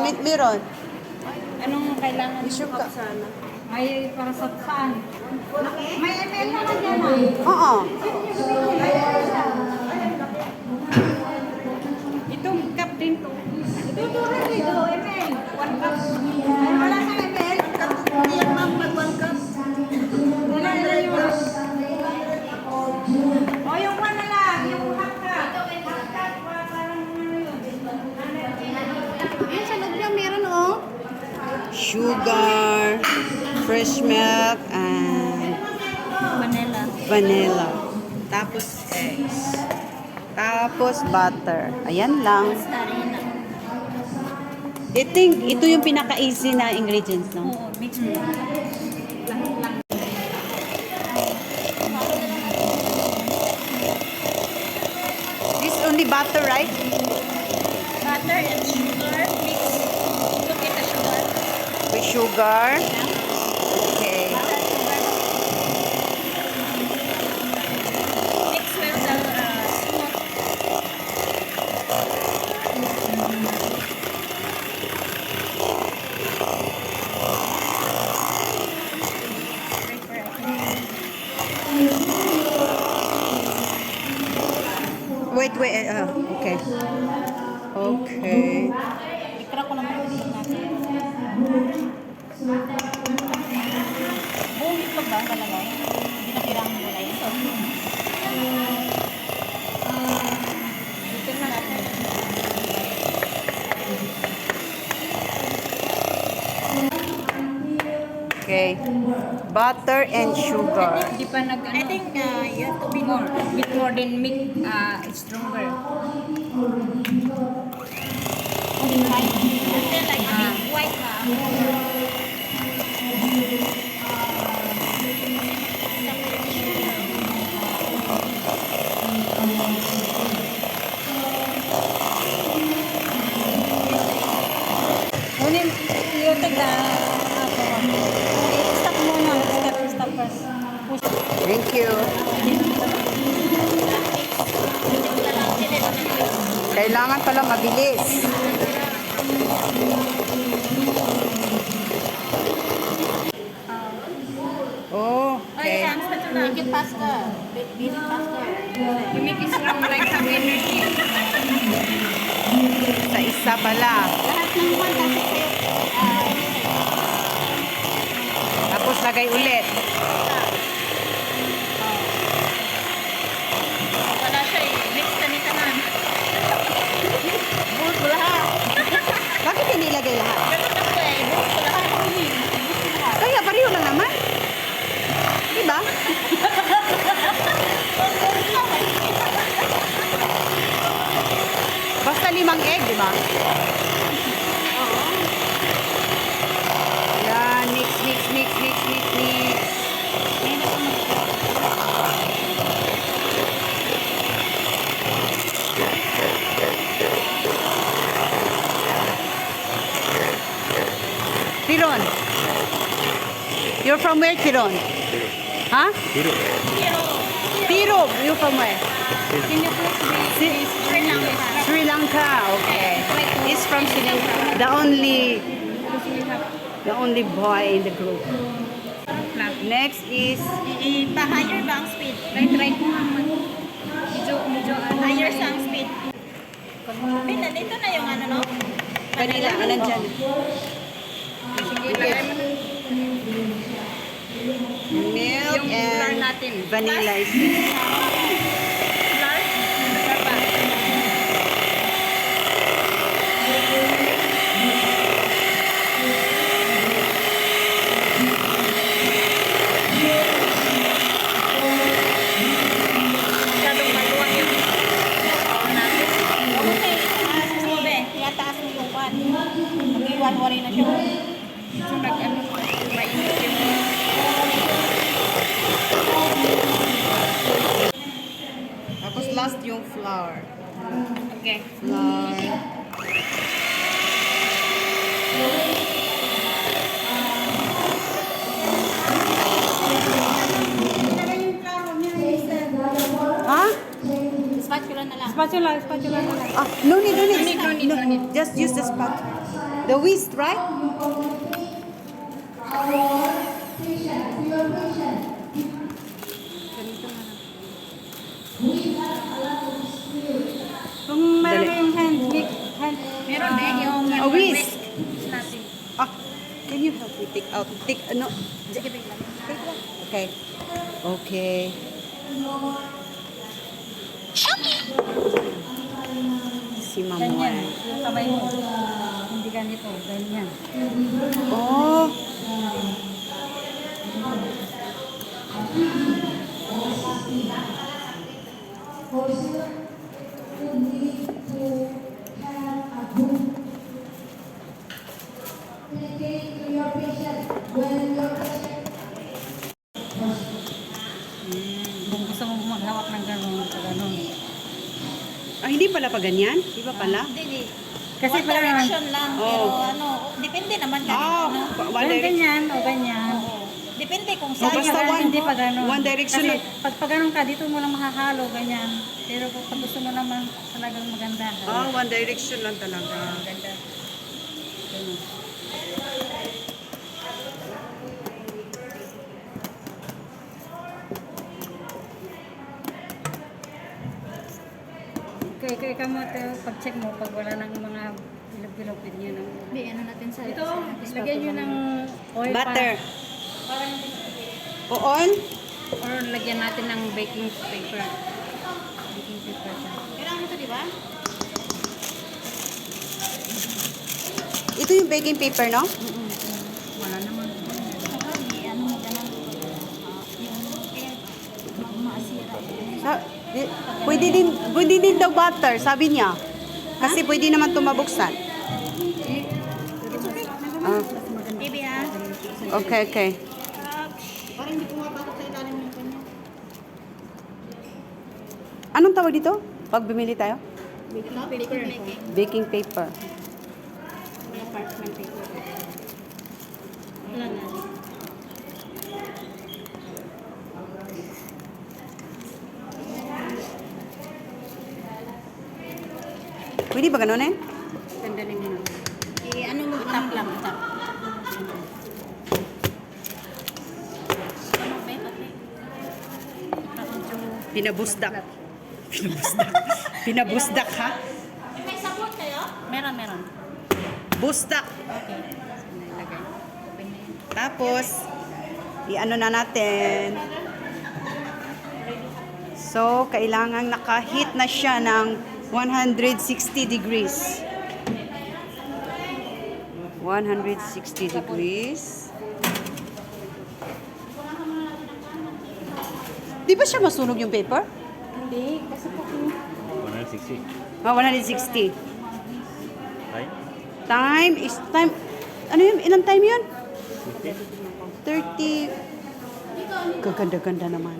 meron. Anong kailangan Issue ka. sana? Ay, para sa saan? May ML naman yan Oo. Itong cup din to. Ito rin dito, ML. 1 cup. Ay, wala sa ML. Yan ma'am, mag 1 cup. Wala yun. O, yung 1 na lang. Yung half cup. Half cup, parang ano yun. Ayan, sa loob niya meron, oh. Sugar, fresh milk, and vanilla. Tapos eggs. Tapos butter. Ayan lang. Ito yung pinaka-easy na ingredients, no? Oo, mix mo. Lang. This only butter, right? Butter and sugar mix. Look at the sugar. With sugar. Okay. Mix with the smoke. Wait. Okay. Okay. Ikra ko lang ito natin. Buong itlog ba talaga? Hindi na kailangan mo na ito. Tingnan natin. Okay. Butter and sugar. Hindi pa I think you have to be more. Bit more than milk, stronger. Until like white Unin, you take the stop muna. Stop first. Push. Thank you. Kailangan pala mabilis. Okay. Make it faster. Beat it faster. You make it strong like have energy. Sa isa pala. Lahat ng one kasi sa'yo. Tapos lagay ulit. Wala siya eh. Mix na ni Tanan. Buhos mo lahat. Bakit hindi lagay lahat? Ganun ako eh. Buhos mo lahat. Buhos mo lahat. Kaya pareho lang naman. Diba? Basta 5 egg, diba? Oo. Yan, mix. Ngayon ako Tiron. You're from where, Tiron? Huh? Tiro. You're from where? Can you please be Sri Lanka? Sri Lanka. Okay. He's from Sri Lanka. The only boy in the group. Next is Pa-higher ba ang speed? Try ko nga medyo higher sa ang speed. Nandito na yung ano, no? vanilla. Alam dyan. Sige, lagay mo. Milk Yung flour and natin. vanilla is Flour? Flour pa. Masyadong maluwag yung flour natin. Okay. Sige, kaya taas mo yung pan. Mag-iwan-wari na siya. So, mainit yung tapos last yung flour. okay. Flour. Ha? Spatula na lang. Ah, no need. No need. Just use the spatula. The whisk, right? Ganito na lang. Kung meron Dali. yung hand, Meron eh, yung A whisk. natin. Ah, can you help me take out? Take, ano? Sige, bigla. Okay. Okay. Si ganyan. Mamoy. Yung kamay mo. Hindi ganito, ganyan. Oh. Kung gusto mo maghawak ng gano'n, gano'n. Ah, hindi pala pa ganyan? Di ba pala? Hindi. Kasi One pala naman, direction lang, Oh. pero ano, depende naman ganito. Ah, ano. one direction. ganyan o ganyan. Depende kung Oh, saan basta yung one- Hindi pa gano'n. one direction Kasi lang. pag gano'n ka, dito mo lang mahahalo, ganyan. Pero pag gusto mo naman talagang maganda. Ah, one direction lang talaga. Maganda. Ganun. Ikaw mo, pag-check mo, pag wala nang mga bilog-bilog, niya ng... Hindi, ano natin sa... Ito, sa- lagyan nyo ng oil Butter. Parang, Oon? or lagyan natin ng baking paper. Baking paper siya. Kailangan ito, di ba? Ito yung baking paper, no? Wala naman. Ano mo ganun. Yung kaya maasira. Pwede din daw butter, sabi niya. Kasi pwede naman ito mabuksan. Ah, Baby, ha? okay, okay. Parang hindi pumapasok sa ilalim yung kanya. Anong tawag dito? Pag bumili tayo? Paper making. Baking paper. May apartment paper. Wala na. Pwede ba ganun eh? Tandalin mo na. Ano mo? Tap lang, tap. Ano ba yun? Pati? Pinabusdak. Pinabusdak. Pinabusdak ha? May sabon kayo? Meron, meron. Busdak. Okay. So, nailagay. Open na yun. Tapos, i-ano na natin. So, kailangan naka-heat na siya ng 160 degrees. 160 degrees. Di ba siya masunog yung paper? Hindi, kasi po 160. Ah, 160. Right? Time is time. Ano yun? Ilang time yun? 50? 30. Gaganda-ganda naman.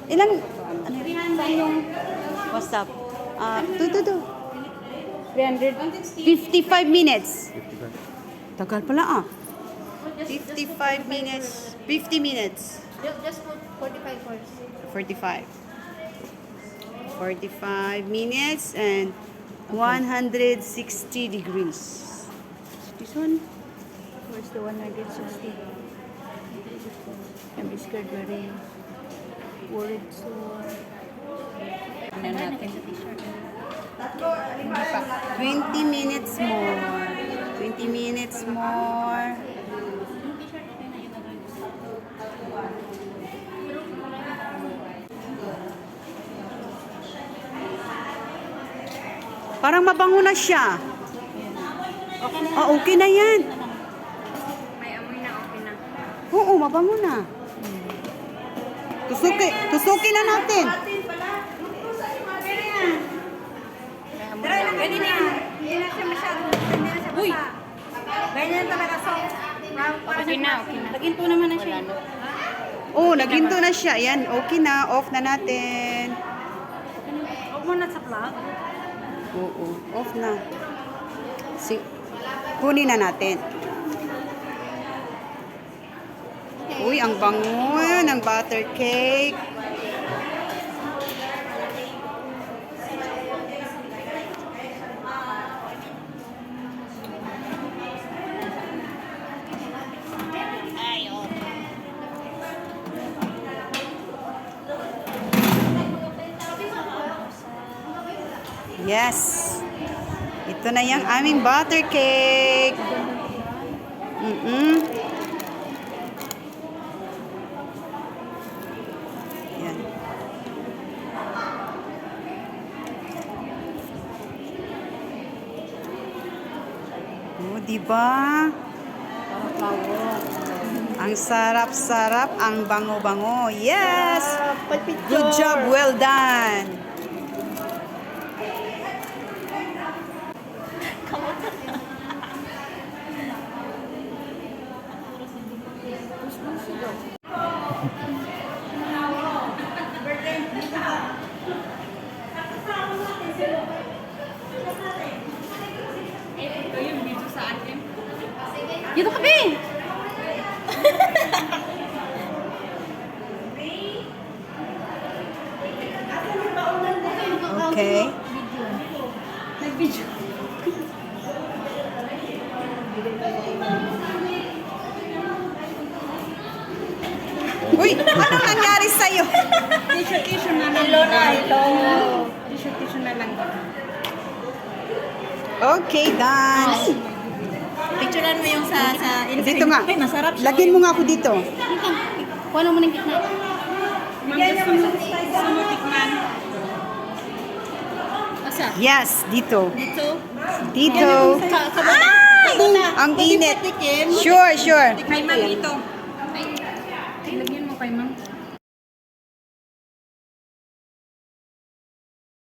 Ilang, ano yun? What's up? Two. 300. 55 minutes. 55. Tagal pala ah. 55 minutes. 50 minutes. Just put 45 first. 45. 45 minutes and 160 degrees. This one? Where's the 160? I'm scared very worried so... Ano natin? 20 minutes more. 20 minutes more. Parang mabango na siya. Okay na. Ah, okay na yan. May amoy na, okay na. Oo, mabango na. Tusuki na natin. Pwede na yan. Hindi na siya masyado. Hindi na siya basa. Ganyan talaga soft. Okay na, okay na. Naginto naman na siya. Wala na. Oo, naginto na siya. Yan, okay na. Off na natin. Huwag mo na sa plug. Oo, off na. Kunin na natin. Uy, ang bango ng butter cake. Yes. Ito na yung aming butter cake. Yan. Oh, diba? Ang sarap-sarap, ang bango-bango. Yes! Good job, well done. Ito yung video sa akin. Dito kami! Okay. Nag-video. Uy, anong nangyari sa'yo? Tissue na lang. Hello na, hello. Tissue na lang. Okay, done. Picturean mo yung sa Dito nga. Ay, masarap siya. Lagyan mo nga ako dito. Kuha mo ng gitna. Gusto mo tikman? Asa? Yes, dito. Dito? Dito. Ang init. Tikim. Sure, sure. Kay ma'am ito. Ay, lagyan mo kay ma'am.